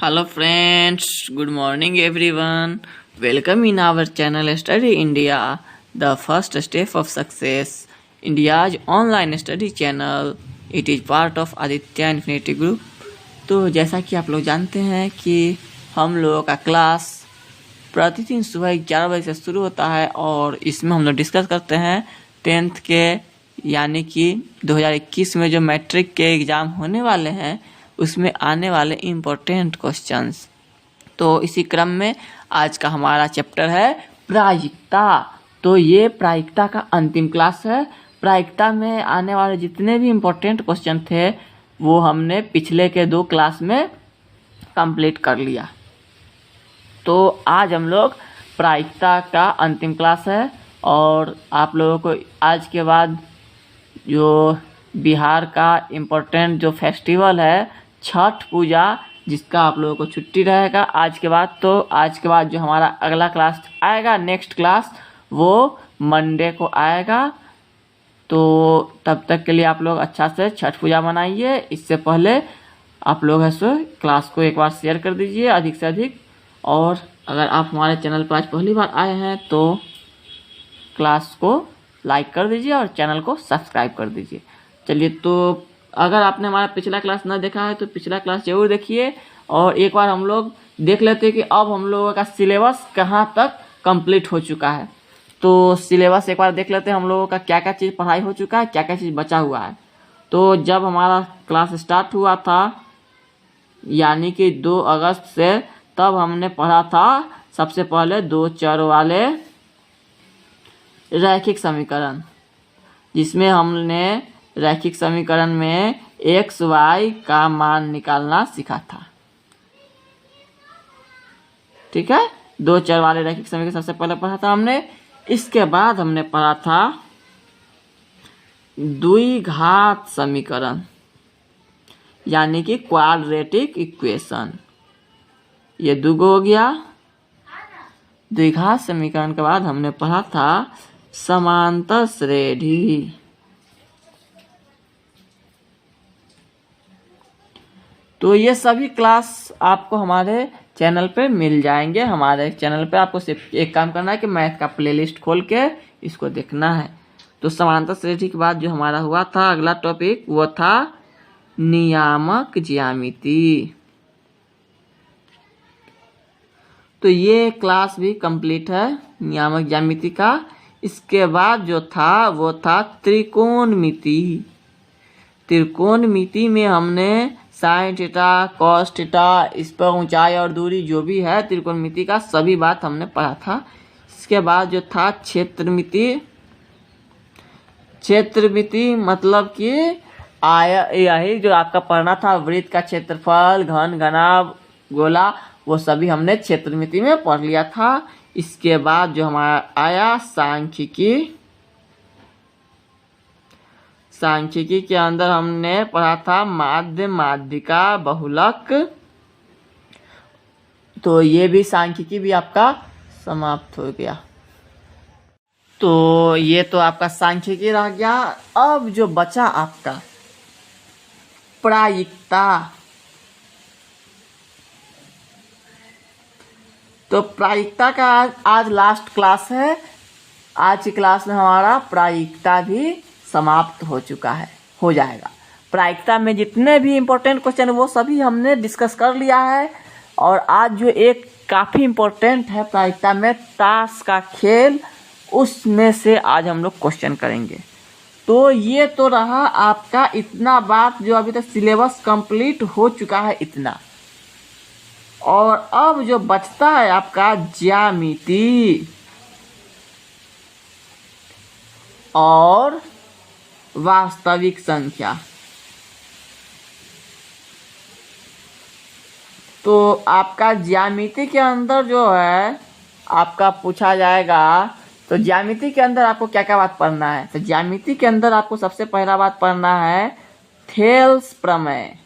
Hello friends, good morning everyone. Welcome in our channel Study India, the first step of success. India's online study channel. It is part of Aditya Infinity Group. तो जैसा कि आप लोग जानते हैं कि हम लोगों का क्लास प्रतिदिन सुबह 11 बजे से शुरू होता है और इसमें हम लोग डिस्कस करते हैं 10th के यानी कि 2021 में जो मैट्रिक के एग्ज़ाम होने वाले हैं उसमें आने वाले इम्पोर्टेंट क्वेश्चंस। तो इसी क्रम में आज का हमारा चैप्टर है प्रायिकता। तो ये प्रायिकता का अंतिम क्लास है। प्रायिकता में आने वाले जितने भी इम्पोर्टेंट क्वेश्चन थे वो हमने पिछले के 2 क्लास में कंप्लीट कर लिया। तो आज हम लोग प्रायिकता का अंतिम क्लास है और आप लोगों को आज के बाद जो बिहार का इम्पोर्टेंट जो फेस्टिवल है छठ पूजा, जिसका आप लोगों को छुट्टी रहेगा आज के बाद। तो आज के बाद जो हमारा अगला क्लास आएगा, नेक्स्ट क्लास, वो मंडे को आएगा। तो तब तक के लिए आप लोग अच्छा से छठ पूजा मनाइए। इससे पहले आप लोग है सो क्लास को एक बार शेयर कर दीजिए अधिक से अधिक। और अगर आप हमारे चैनल पर आज पहली बार आए हैं तो क्लास को लाइक कर दीजिए और चैनल को सब्सक्राइब कर दीजिए। चलिए, तो अगर आपने हमारा पिछला क्लास ना देखा है तो पिछला क्लास ज़रूर देखिए और एक बार हम लोग देख लेते हैं कि अब हम लोगों का सिलेबस कहाँ तक कंप्लीट हो चुका है। तो सिलेबस एक बार देख लेते हैं हम लोगों का क्या क्या चीज़ पढ़ाई हो चुका है, क्या क्या चीज़ बचा हुआ है। तो जब हमारा क्लास स्टार्ट हुआ था यानी कि 2 अगस्त से, तब हमने पढ़ा था सबसे पहले 2 चर वाले रैखिक समीकरण, जिसमें हमने रैखिक समीकरण में x y का मान निकालना सीखा था। ठीक है, 2 चर वाले रैखिक समीकरण सबसे पहले पढ़ा था हमने। इसके बाद हमने पढ़ा था द्विघात समीकरण यानी कि क्वाड्रेटिक इक्वेशन। ये 2 हो गया। द्विघात समीकरण के बाद हमने पढ़ा था समांतर श्रेणी। तो ये सभी क्लास आपको हमारे चैनल पे मिल जाएंगे। हमारे चैनल पे आपको सिर्फ एक काम करना है कि मैथ का प्लेलिस्ट खोल के इसको देखना है। तो समांतर श्रेणी के बाद जो हमारा हुआ था अगला टॉपिक वो था नियामक ज्यामिति। तो ये क्लास भी कंप्लीट है नियामक ज्यामिति का। इसके बाद जो था वो था त्रिकोणमिति। त्रिकोणमिति में हमने साइन थीटा, कॉस थीटा, इस पर ऊंचाई और दूरी जो भी है त्रिकोणमिति का सभी बात हमने पढ़ा था। इसके बाद जो था क्षेत्रमिति। क्षेत्रमिति मतलब कि यही जो आपका पढ़ना था वृत्त का क्षेत्रफल, घन, घनाभ, गोला, वो सभी हमने क्षेत्रमिति में पढ़ लिया था। इसके बाद जो हमारा आया सांख्यिकी। सांख्यिकी के अंदर हमने पढ़ा था माध्य, माध्यिका, बहुलक। तो ये भी सांख्यिकी भी आपका समाप्त हो गया। तो ये तो आपका सांख्यिकी रह गया। अब जो बचा आपका प्रायिकता। तो प्रायिकता का आज लास्ट क्लास है। आज की क्लास में हमारा प्रायिकता भी समाप्त हो चुका है, हो जाएगा। प्रायिकता में जितने भी इम्पोर्टेंट क्वेश्चन वो सभी हमने डिस्कस कर लिया है। और आज जो एक काफ़ी इम्पोर्टेंट है प्रायिकता में, ताश का खेल, उसमें से आज हम लोग क्वेश्चन करेंगे। तो ये तो रहा आपका इतना बात जो अभी तक सिलेबस कंप्लीट हो चुका है इतना। और अब जो बचता है आपका ज्यामिति और वास्तविक संख्या। तो आपका ज्यामिति के अंदर जो है आपका पूछा जाएगा। तो ज्यामिति के अंदर आपको क्या क्या बात पढ़ना है? तो ज्यामिति के अंदर आपको सबसे पहला बात पढ़ना है थेल्स प्रमेय।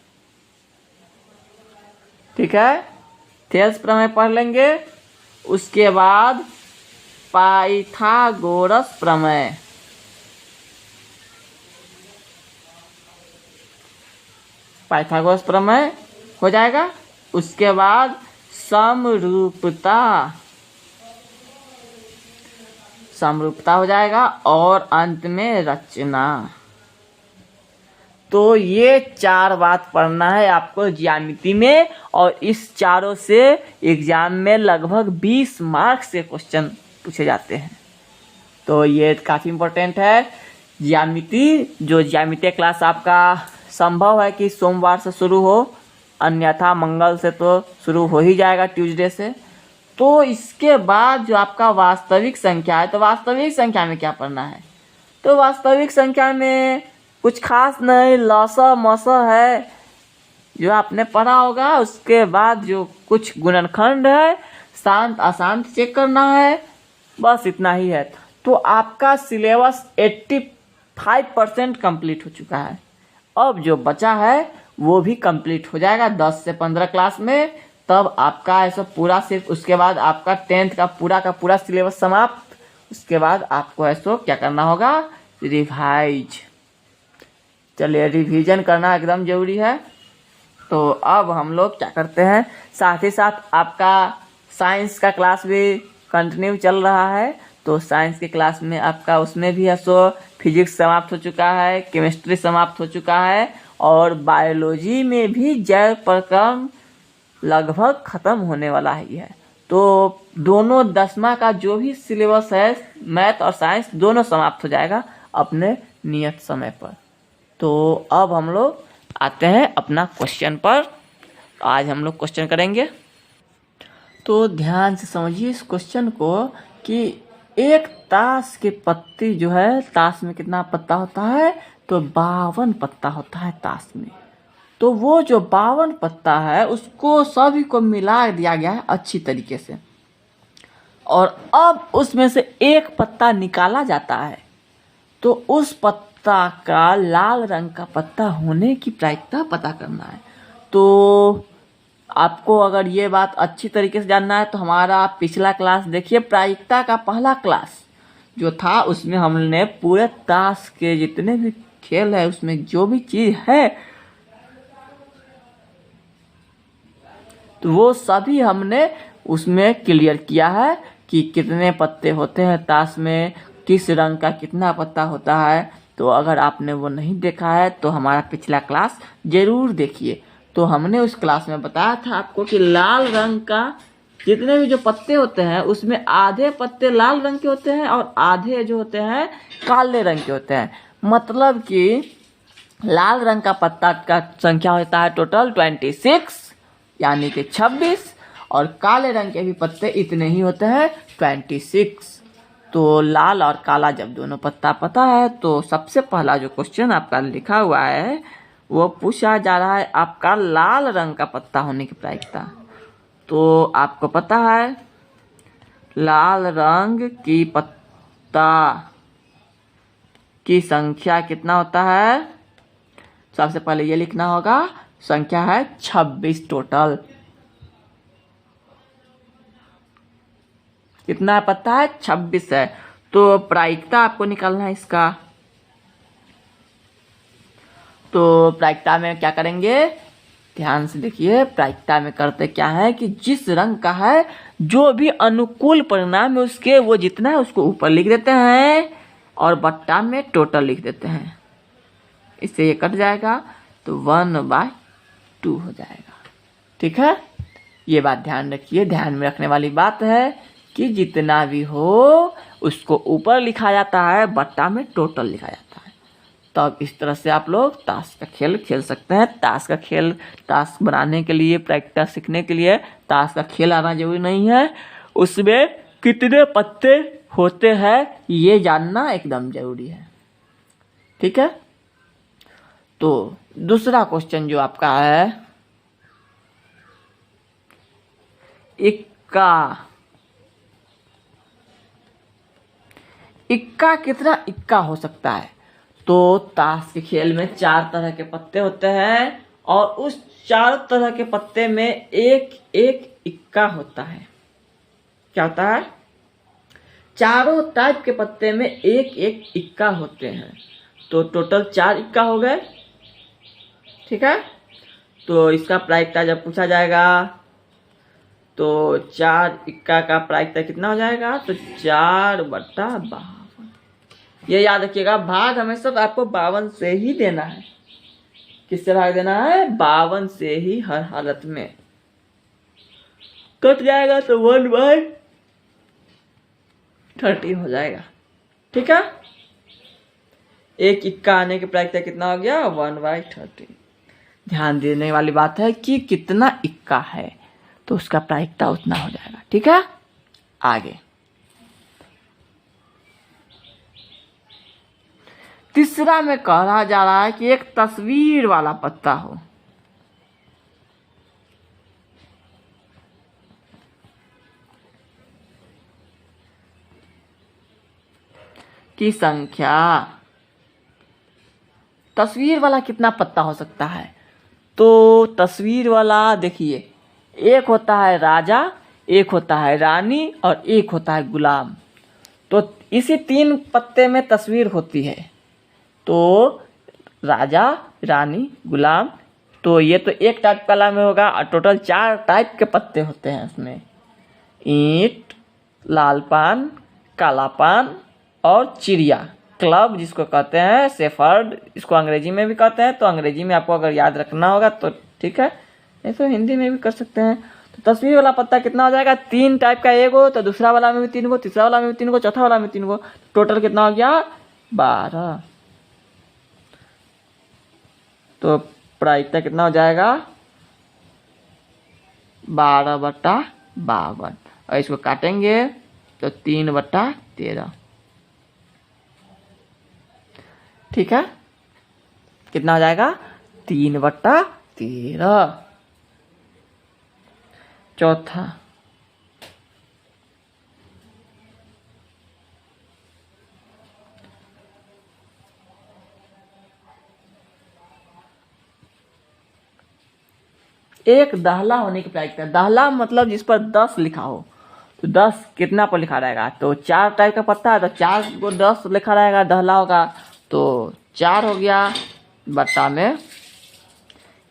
ठीक है, थेल्स प्रमेय पढ़ लेंगे। उसके बाद पाइथागोरस प्रमेय। पाइथागोरस प्रमेय हो जाएगा। उसके बाद समरूपता, समरूपता हो जाएगा, और अंत में रचना। तो ये 4 बात पढ़ना है आपको ज्यामिति में, और इस चारों से एग्जाम में लगभग 20 मार्क्स से क्वेश्चन पूछे जाते हैं। तो ये काफ़ी इम्पोर्टेंट है ज्यामिति। जो ज्यामिति क्लास आपका संभव है कि सोमवार से शुरू हो, अन्यथा मंगल से तो शुरू हो ही जाएगा, ट्यूसडे से। तो इसके बाद जो आपका वास्तविक संख्या है, तो वास्तविक संख्या में क्या पढ़ना है? तो वास्तविक संख्या में कुछ खास नहीं, लसा मसा है जो आपने पढ़ा होगा। उसके बाद जो कुछ गुणनखंड है, शांत अशांत चेक करना है, बस इतना ही है। तो आपका सिलेबस 85% कंप्लीट हो चुका है। अब जो बचा है वो भी कंप्लीट हो जाएगा 10 से 15 क्लास में, तब आपका ऐसा पूरा सिर्फ, उसके बाद आपका 10th का पूरा सिलेबस समाप्त। उसके बाद आपको ऐसा क्या करना होगा? रिवाइज। चलिए, रिवीजन करना एकदम जरूरी है। तो अब हम लोग क्या करते हैं, साथ ही साथ आपका साइंस का क्लास भी कंटिन्यू चल रहा है। तो साइंस के क्लास में आपका उसमें भी ऐसो फिजिक्स समाप्त हो चुका है, केमिस्ट्री समाप्त हो चुका है, और बायोलॉजी में भी जैव प्रक्रम लगभग ख़त्म होने वाला ही है। तो दोनों 10वां का जो भी सिलेबस है, मैथ और साइंस दोनों समाप्त हो जाएगा अपने नियत समय पर। तो अब हम लोग आते हैं अपना क्वेश्चन पर। आज हम लोग क्वेश्चन करेंगे। तो ध्यान से समझिए इस क्वेश्चन को कि एक ताश के पत्ती जो है, ताश में कितना पत्ता होता है? तो 52 पत्ता होता है ताश में। तो वो जो 52 पत्ता है उसको सभी को मिला दिया गया है अच्छी तरीके से, और अब उसमें से एक पत्ता निकाला जाता है। तो उस पत्ता का लाल रंग का पत्ता होने की प्रायिकता पता करना है। तो आपको अगर ये बात अच्छी तरीके से जानना है तो हमारा पिछला क्लास देखिए, प्रायिकता का पहला क्लास जो था उसमें हमने पूरे ताश के जितने भी खेल है उसमें जो भी चीज है तो वो सभी हमने उसमें क्लियर किया है कि कितने पत्ते होते हैं ताश में, किस रंग का कितना पत्ता होता है। तो अगर आपने वो नहीं देखा है तो हमारा पिछला क्लास जरूर देखिए। तो हमने उस क्लास में बताया था आपको कि लाल रंग का जितने भी जो पत्ते होते हैं उसमें आधे पत्ते लाल रंग के होते हैं और आधे जो होते हैं काले रंग के होते हैं। मतलब कि लाल रंग का पत्ता का संख्या होता है टोटल 26 यानी कि 26, और काले रंग के भी पत्ते इतने ही होते हैं 26। तो लाल और काला जब दोनों पत्ता पता है तो सबसे पहला जो क्वेश्चन आपका लिखा हुआ है वो पूछा जा रहा है आपका लाल रंग का पत्ता होने की प्रायिकता। तो आपको पता है लाल रंग की पत्ता की संख्या कितना होता है? सबसे पहले ये लिखना होगा, संख्या है 26 टोटल। कितना पता है? 26 है। तो प्रायिकता आपको निकालना है इसका। तो प्रायिकता में क्या करेंगे, ध्यान से देखिए। प्रायिकता में करते क्या है कि जिस रंग का है जो भी अनुकूल परिणाम है उसके वो जितना है उसको ऊपर लिख देते हैं और बट्टा में टोटल लिख देते हैं। इससे ये कट जाएगा तो 1/2 हो जाएगा। ठीक है, ये बात ध्यान रखिए। ध्यान में रखने वाली बात है कि जितना भी हो उसको ऊपर लिखा जाता है, बट्टा में टोटल लिखा जाता है। तब इस तरह से आप लोग ताश का खेल खेल सकते हैं। ताश का खेल, ताश बनाने के लिए, प्रैक्टिस सीखने के लिए ताश का खेल आना जरूरी नहीं है, उसमें कितने पत्ते होते हैं ये जानना एकदम जरूरी है। ठीक है, तो दूसरा क्वेश्चन जो आपका है, इक्का। इक्का कितना इक्का हो सकता है? तो ताश के खेल में 4 तरह के पत्ते होते हैं और उस 4 तरह के पत्ते में एक एक इक्का होता है। क्या होता है? चारों टाइप के पत्ते में एक एक इक्का होते हैं। तो टोटल 4 इक्का हो गए। ठीक है, तो तो इसका प्रायिकता जब पूछा जाएगा तो 4 इक्का का प्रायिकता कितना हो जाएगा, तो 4/52। ये याद रखिएगा, भाग हमेशा आपको 52 से ही देना है। किससे भाग देना है, 52 से ही हर हालत में। कट जाएगा तो 1/30 हो जाएगा। ठीक है, एक इक्का आने की प्रायिकता कितना हो गया, 1/30। ध्यान देने वाली बात है कि कितना इक्का है तो उसका प्रायिकता उतना हो जाएगा। ठीक है, आगे तीसरा में कहा जा रहा है कि एक तस्वीर वाला पत्ता हो की संख्या। तस्वीर वाला कितना पत्ता हो सकता है, तो तस्वीर वाला देखिए, एक होता है राजा, एक होता है रानी और एक होता है गुलाम। तो इसी 3 पत्ते में तस्वीर होती है। तो राजा, रानी, गुलाम, तो ये तो एक टाइप कला में होगा और टोटल 4 टाइप के पत्ते होते हैं इसमें। ईंट, लाल पान, काला पान और चिड़िया, क्लब जिसको कहते हैं, शेफर्ड इसको अंग्रेजी में भी कहते हैं। तो अंग्रेजी में आपको अगर याद रखना होगा तो ठीक है, नहीं तो हिंदी में भी कर सकते हैं। तो तस्वीर वाला पत्ता कितना हो जाएगा, 3 टाइप का एक हो, तो दूसरा वाला में भी 3 गो, तीसरा वाला में भी 3 गो, चौथा वाला में 3 गो, टोटल कितना हो गया, 12। तो प्रायिकता कितना हो जाएगा, 12/52। और इसको काटेंगे तो 3/13। ठीक है, कितना हो जाएगा, 3/13। चौथा एक दहला होने की प्रायिकता। दहला मतलब जिस पर 10 लिखा हो, तो 10 कितना पर लिखा रहेगा, तो 4 टाइप का पत्ता है तो 4 को 10 लिखा रहेगा, दहला होगा। तो 4 हो गया बट्टा में,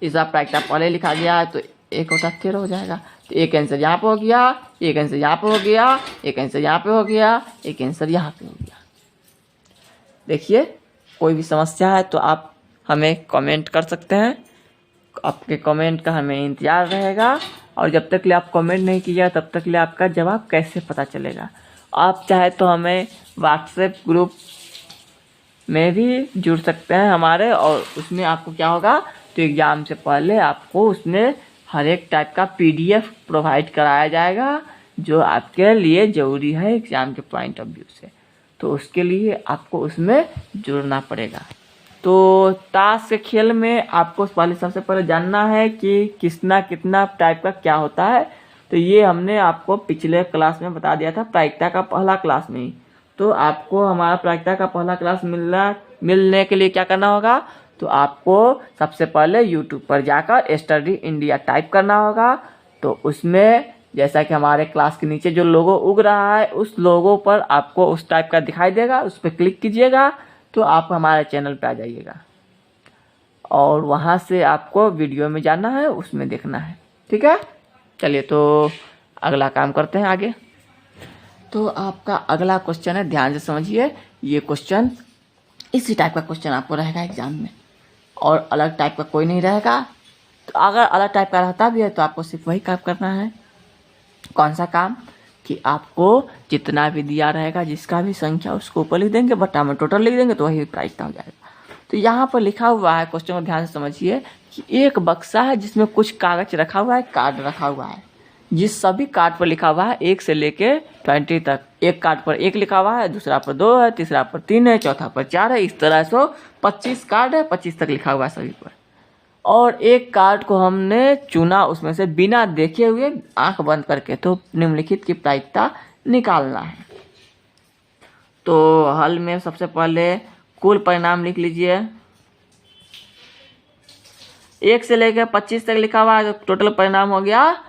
इसका प्रायिकता पहले लिखा गया है, तो 1/13 हो जाएगा। तो एक आंसर यहाँ पे हो गया, एक आंसर यहाँ पे हो गया, एक आंसर यहाँ पे हो गया, एक आंसर यहाँ पे हो गया। देखिए, कोई भी समस्या है तो आप हमें कमेंट कर सकते हैं, आपके कमेंट का हमें इंतजार रहेगा। और जब तक ले आप कमेंट नहीं कीजिएगा तब तक ले आपका जवाब कैसे पता चलेगा। आप चाहे तो हमें व्हाट्सएप ग्रुप में भी जुड़ सकते हैं हमारे, और उसमें आपको क्या होगा, तो एग्ज़ाम से पहले आपको उसमें हर एक टाइप का PDF प्रोवाइड कराया जाएगा जो आपके लिए ज़रूरी है एग्ज़ाम के पॉइंट ऑफ व्यू से। तो उसके लिए आपको उसमें जुड़ना पड़ेगा। तो ताश के खेल में आपको सबसे पहले जानना है कि कितना टाइप का क्या होता है। तो ये हमने आपको पिछले क्लास में बता दिया था, प्रायिकता का पहला क्लास में ही। तो आपको हमारा प्रायिकता का पहला क्लास मिलने के लिए क्या करना होगा, तो आपको सबसे पहले YouTube पर जाकर स्टडी इंडिया टाइप करना होगा। तो उसमें जैसा कि हमारे क्लास के नीचे जो लोगो उग रहा है, उस लोगो पर आपको उस टाइप का दिखाई देगा, उस पर क्लिक कीजिएगा तो आप हमारे चैनल पे आ जाइएगा और वहाँ से आपको वीडियो में जाना है, उसमें देखना है। ठीक है, चलिए तो अगला काम करते हैं आगे। तो आपका अगला क्वेश्चन है, ध्यान से समझिए। ये क्वेश्चन इसी टाइप का क्वेश्चन आपको रहेगा एग्जाम में, और अलग टाइप का कोई नहीं रहेगा। तो अगर अलग टाइप का रहता भी है तो आपको सिर्फ वही काम करना है। कौन सा काम, कि आपको जितना भी दिया रहेगा, जिसका भी संख्या, उसको ऊपर लिख देंगे, बट्टा में टोटल लिख देंगे, तो वही प्रायिकता हो जाएगा। तो यहाँ पर लिखा हुआ है, क्वेश्चन को ध्यान से समझिए, कि एक बक्सा है जिसमें कुछ कागज रखा हुआ है, कार्ड रखा हुआ है, जिस सभी कार्ड पर लिखा हुआ है 1 से लेके 20 तक। एक कार्ड पर 1 लिखा हुआ है, दूसरा पर 2 है, तीसरा पर 3 है, चौथा पर 4 है, इस तरह से 25 कार्ड है, 25 तक लिखा हुआ है सभी पर। और एक कार्ड को हमने चुना उसमें से बिना देखे हुए, आंख बंद करके, तो निम्नलिखित की प्रायिकता निकालना है। तो हल में सबसे पहले कुल परिणाम लिख लीजिए। 1 से लेकर 25 तक लिखा हुआ है, तो टोटल परिणाम हो गया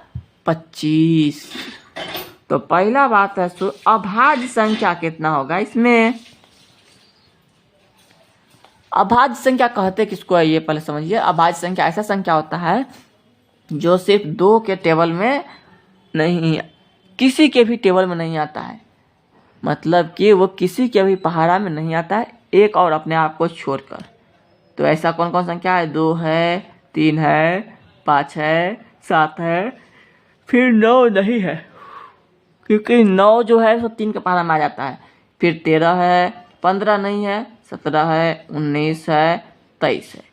25। तो पहला बात है, अभाज्य संख्या कितना होगा इसमें, अभाज्य संख्या कहते किसको है ये पहले समझिए। अभाज्य संख्या ऐसा संख्या होता है जो सिर्फ 2 के टेबल में नहीं, किसी के भी टेबल में नहीं आता है, मतलब कि वो किसी के भी पहाड़ा में नहीं आता है, एक और अपने आप को छोड़कर। तो ऐसा कौन कौन संख्या है? 2 है, 3 है, 5 है, 7 है, फिर 9 नहीं है, क्योंकि 9 जो है वो 3 के पहाड़ा में आ जाता है। फिर 13 है, 15 नहीं है, 17 है, 19 है, 23 है।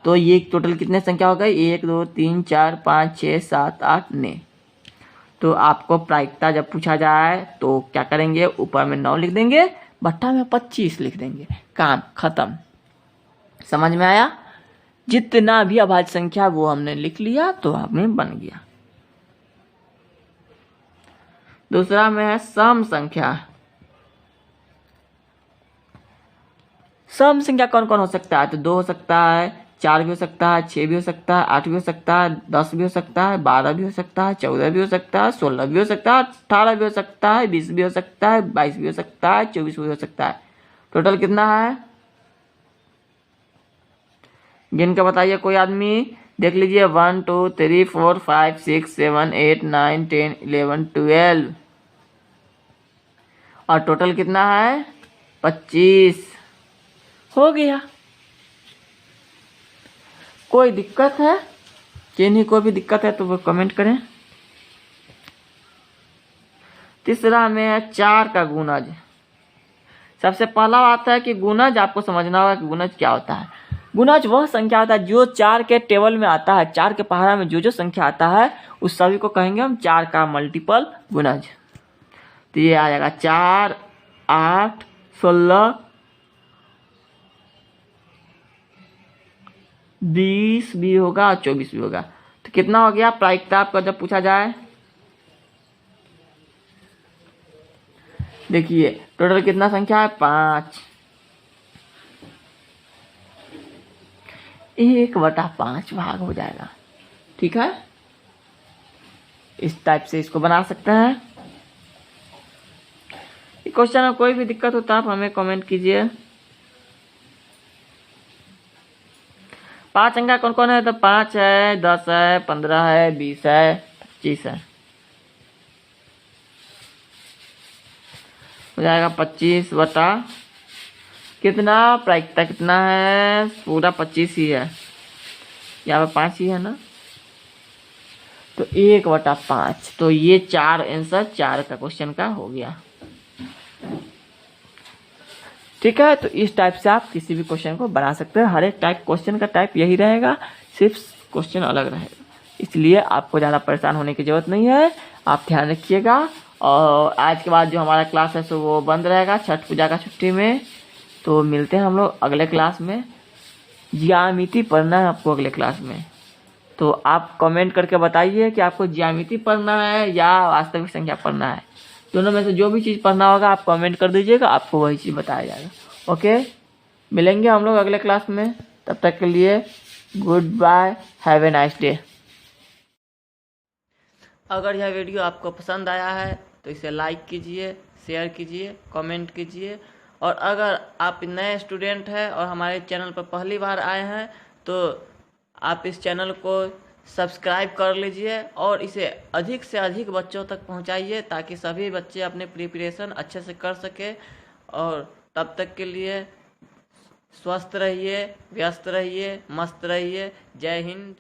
तो ये टोटल कितने संख्या हो गई? 1 2 3 4 5 6 7 8 9। तो आपको प्रायिकता जब पूछा जाए तो क्या करेंगे? ऊपर में 9 लिख देंगे, भट्ठा में 25 लिख देंगे, काम खत्म। समझ में आया? जितना भी अभाज्य संख्या वो हमने लिख लिया तो हमें बन गया। दूसरा में है सम संख्या। सम संख्या कौन कौन हो सकता है? तो 2 हो सकता है, 4 भी हो सकता है, 6 भी हो सकता है, 8 भी हो सकता है, 10 भी हो सकता है, 12 भी हो सकता है, 14 भी हो सकता है, 16 भी हो सकता है, 18 भी हो सकता है, 20 भी हो सकता है, 22 भी हो सकता है, 24 भी हो सकता है। टोटल कितना है? गिन के बताइए कोई आदमी, देख लीजिए। 1 2 3 4 5 6 7 8 9 10 11 12 और टोटल कितना है? 25 हो गया। कोई दिक्कत है? किन्हीं को भी दिक्कत है तो वो कमेंट करें। तीसरा में है 4 का गुणज। सबसे पहला बात है कि गुणज आपको समझना होगा कि गुणज क्या होता है। गुणज वह संख्या होता है जो 4 के टेबल में आता है, 4 के पहाड़ा में जो संख्या आता है उस सभी को कहेंगे हम 4 का मल्टीपल गुणज। तो ये आ जाएगा 4 8 16 20 भी होगा और 24 भी होगा। तो कितना हो गया प्रायिकता आपका जब पूछा जाए? देखिए टोटल कितना संख्या है? 5। 1/5 भाग हो जाएगा। ठीक है, इस टाइप से इसको बना सकते हैं। क्वेश्चन में कोई भी दिक्कत होता है आप हमें कमेंट कीजिए। 5 अंक कौन कौन है? तो 5 है, 10 है, 15 है, 20 है, 25 है। हो जाएगा 25 बटा कितना? प्रायिकता कितना है? पूरा 25 ही है, यहाँ पे 5 ही है ना, तो 1/5। तो ये 4 आंसर 4 का क्वेश्चन का हो गया। ठीक है, तो इस टाइप से आप किसी भी क्वेश्चन को बना सकते हैं। हर एक टाइप क्वेश्चन का टाइप यही रहेगा, सिर्फ क्वेश्चन अलग रहेगा, इसलिए आपको ज़्यादा परेशान होने की ज़रूरत नहीं है। आप ध्यान रखिएगा। और आज के बाद जो हमारा क्लास है सो वो बंद रहेगा छठ पूजा का छुट्टी में। तो मिलते हैं हम लोग अगले क्लास में। ज्यामिति पढ़ना है आपको अगले क्लास में, तो आप कमेंट करके बताइए कि आपको ज्यामिति पढ़ना है या वास्तविक संख्या पढ़ना है। दोनों में से जो भी चीज़ पढ़ना होगा आप कमेंट कर दीजिएगा, आपको वही चीज़ बताया जाएगा। ओके, मिलेंगे हम लोग अगले क्लास में। तब तक के लिए good bye, have a nice day. अगर यह वीडियो आपको पसंद आया है तो इसे लाइक कीजिए, शेयर कीजिए, कमेंट कीजिए। और अगर आप नए स्टूडेंट हैं और हमारे चैनल पर पहली बार आए हैं तो आप इस चैनल को सब्सक्राइब कर लीजिए और इसे अधिक से अधिक बच्चों तक पहुंचाइए ताकि सभी बच्चे अपने प्रिपरेशन अच्छे से कर सके। और तब तक के लिए स्वस्थ रहिए, व्यस्त रहिए, मस्त रहिए। जय हिंद,